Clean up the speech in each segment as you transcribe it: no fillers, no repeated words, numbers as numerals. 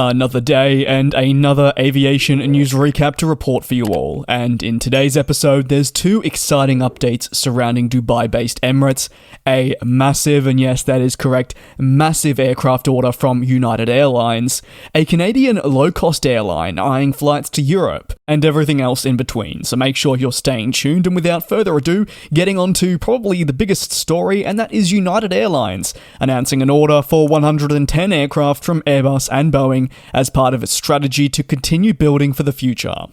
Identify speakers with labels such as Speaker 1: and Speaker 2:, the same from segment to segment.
Speaker 1: Another day and another aviation news recap to report for you all. And in today's episode, there's two exciting updates surrounding Dubai-based Emirates, a massive, and yes, that is correct, massive aircraft order from United Airlines, a Canadian low-cost airline eyeing flights to Europe, and everything else in between. So make sure you're staying tuned, and without further ado, getting on to probably the biggest story, and that is United Airlines announcing an order for 110 aircraft from Airbus and Boeing as part of its strategy to continue building for the future.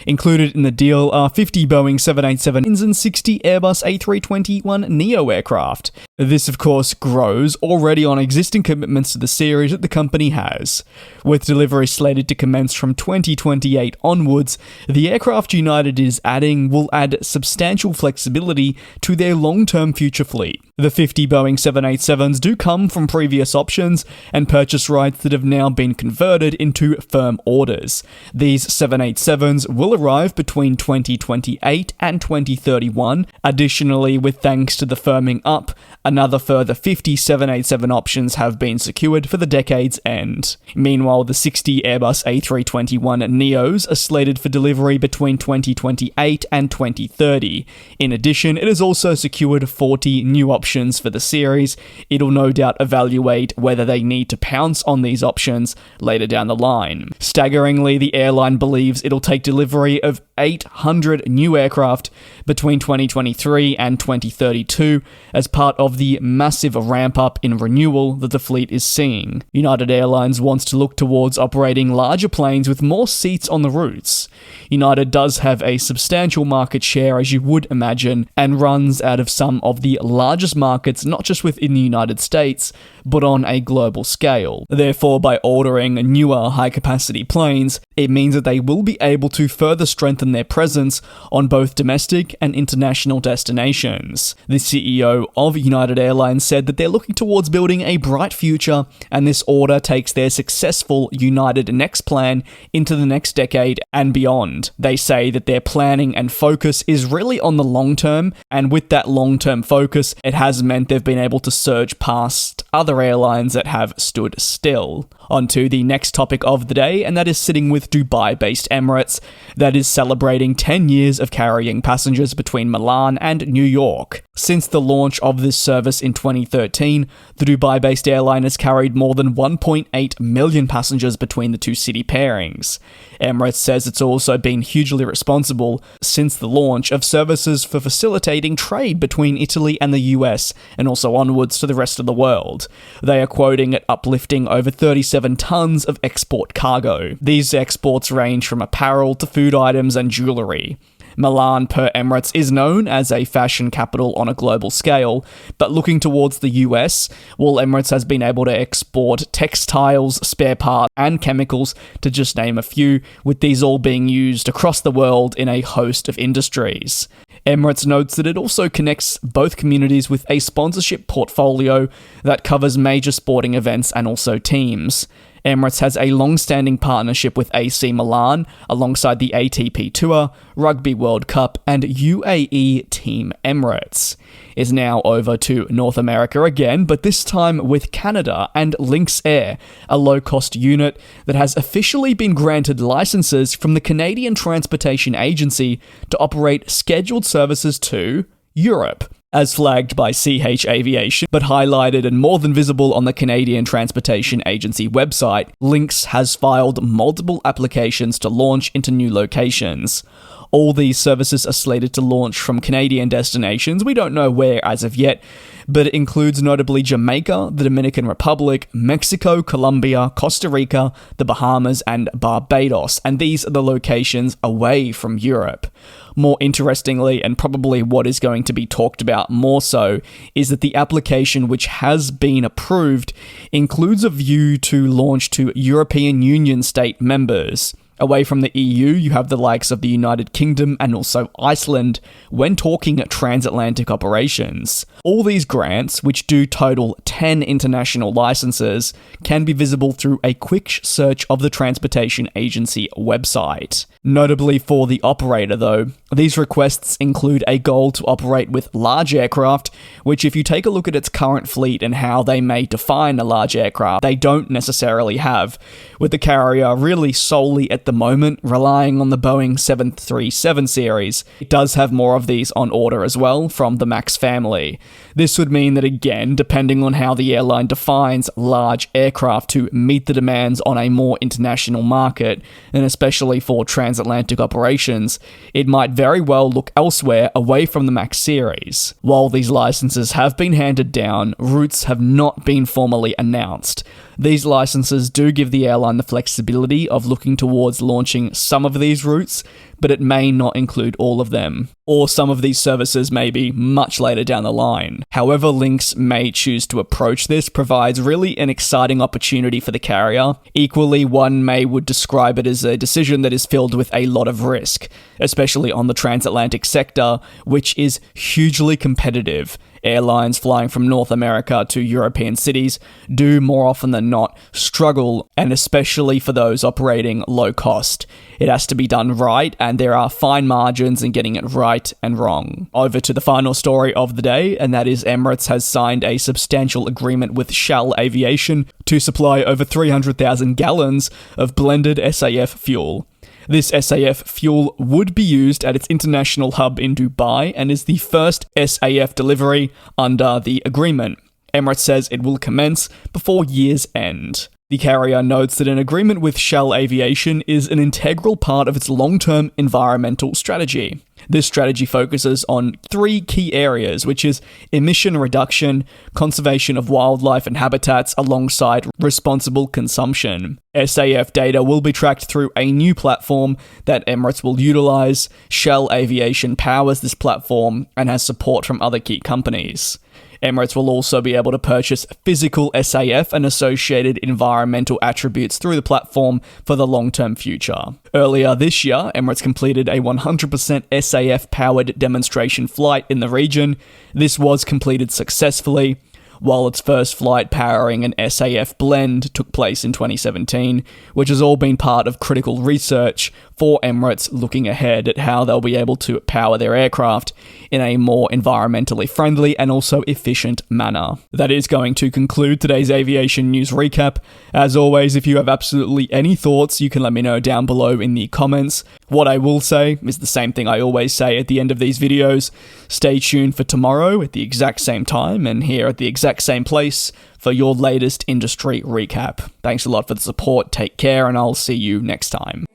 Speaker 1: Included in the deal are 50 Boeing 787s and 60 Airbus A321neo aircraft. This, of course, grows already on existing commitments to the series that the company has. With delivery slated to commence from 2028 onwards, the aircraft United is adding will add substantial flexibility to their long-term future fleet. The 50 Boeing 787s do come from previous options and purchase rights that have now been converted into firm orders. These 787s will arrive between 2028 and 2031. Additionally, with thanks to the firming up, another further 50 787 options have been secured for the decade's end. Meanwhile, the 60 Airbus A321neos are slated for delivery between 2028 and 2030. In addition, it has also secured 40 new options for the series. It'll no doubt evaluate whether they need to pounce on these options later down the line. Staggeringly, the airline believes it'll take delivery of 800 new aircraft between 2023 and 2032 as part of the massive ramp-up in renewal that the fleet is seeing. United Airlines wants to look towards operating larger planes with more seats on the routes. United does have a substantial market share, as you would imagine, and runs out of some of the largest markets, not just within the United States, but on a global scale. Therefore, by ordering newer high-capacity planes, it means that they will be able to further strengthen their presence on both domestic and international destinations. The CEO of United Airlines said that they're looking towards building a bright future, and this order takes their successful United Next plan into the next decade and beyond. They say that their planning and focus is really on the long term, and with that long-term focus, it has meant they've been able to surge past other airlines that have stood still. On to the next topic of the day, and that is sitting with Dubai-based Emirates, that is celebrating 10 years of carrying passengers between Milan and New York. Since the launch of this service in 2013, the Dubai-based airline has carried more than 1.8 million passengers between the two city pairings. Emirates says it's also been hugely responsible since the launch of services for facilitating trade between Italy and the US, and also onwards to the rest of the world. They are quoting it uplifting over 37 tons of export cargo. These exports range from apparel to food items and jewellery. Milan, per Emirates, is known as a fashion capital on a global scale, but looking towards the US, well, Emirates has been able to export textiles, spare parts, and chemicals, to just name a few, with these all being used across the world in a host of industries. Emirates notes that it also connects both communities with a sponsorship portfolio that covers major sporting events and also teams. Emirates has a long-standing partnership with AC Milan, alongside the ATP Tour, Rugby World Cup, and UAE Team Emirates. Is now over to North America again, but this time with Canada and LynxAir, a low-cost unit that has officially been granted licenses from the Canadian Transportation Agency to operate scheduled services to Europe. As flagged by CH Aviation, but highlighted and more than visible on the Canadian Transportation Agency website, Lynx has filed multiple applications to launch into new locations. All these services are slated to launch from Canadian destinations. We don't know where as of yet, but it includes notably Jamaica, the Dominican Republic, Mexico, Colombia, Costa Rica, the Bahamas, and Barbados, and these are the locations away from Europe. More interestingly, and probably what is going to be talked about more so, is that the application, which has been approved, includes a view to launch to European Union state members. Away from the EU, you have the likes of the United Kingdom and also Iceland when talking transatlantic operations. All these grants, which do total 10 international licenses, can be visible through a quick search of the Transportation Agency website. Notably for the operator though, These requests include a goal to operate with large aircraft, which if you take a look at its current fleet and how they may define a large aircraft, they don't necessarily have, with the carrier really solely at the moment relying on the Boeing 737 series. It does have more of these on order as well from the MAX family. This would mean that again, depending on how the airline defines large aircraft to meet the demands on a more international market, and especially for transatlantic operations, it might very well look elsewhere away from the MAX series. While these licenses have been handed down, routes have not been formally announced. These licenses do give the airline the flexibility of looking towards launching some of these routes, but it may not include all of them, or some of these services may be much later down the line. However Lynx may choose to approach this provides really an exciting opportunity for the carrier. Equally, one would describe it as a decision that is filled with a lot of risk, especially on the transatlantic sector, which is hugely competitive. Airlines flying from North America to European cities do more often than not struggle, and especially for those operating low cost. It has to be done right, and there are fine margins in getting it right and wrong. Over to the final story of the day, and that is Emirates has signed a substantial agreement with Shell Aviation to supply over 300,000 gallons of blended SAF fuel. This SAF fuel would be used at its international hub in Dubai and is the first SAF delivery under the agreement. Emirates says it will commence before year's end. The carrier notes that an agreement with Shell Aviation is an integral part of its long-term environmental strategy. This strategy focuses on three key areas, which is emission reduction, conservation of wildlife and habitats, alongside responsible consumption. SAF data will be tracked through a new platform that Emirates will utilize. Shell Aviation powers this platform and has support from other key companies. Emirates will also be able to purchase physical SAF and associated environmental attributes through the platform for the long-term future. Earlier this year, Emirates completed a 100% SAF-powered demonstration flight in the region. This was completed successfully, while its first flight powering an SAF blend took place in 2017, which has all been part of critical research for Emirates looking ahead at how they'll be able to power their aircraft in a more environmentally friendly and also efficient manner. That is going to conclude today's aviation news recap. As always, if you have absolutely any thoughts, you can let me know down below in the comments. What I will say is the same thing I always say at the end of these videos. Stay tuned for tomorrow at the exact same time and here at the exact same place for your latest industry recap. Thanks a lot for the support, take care, and I'll see you next time.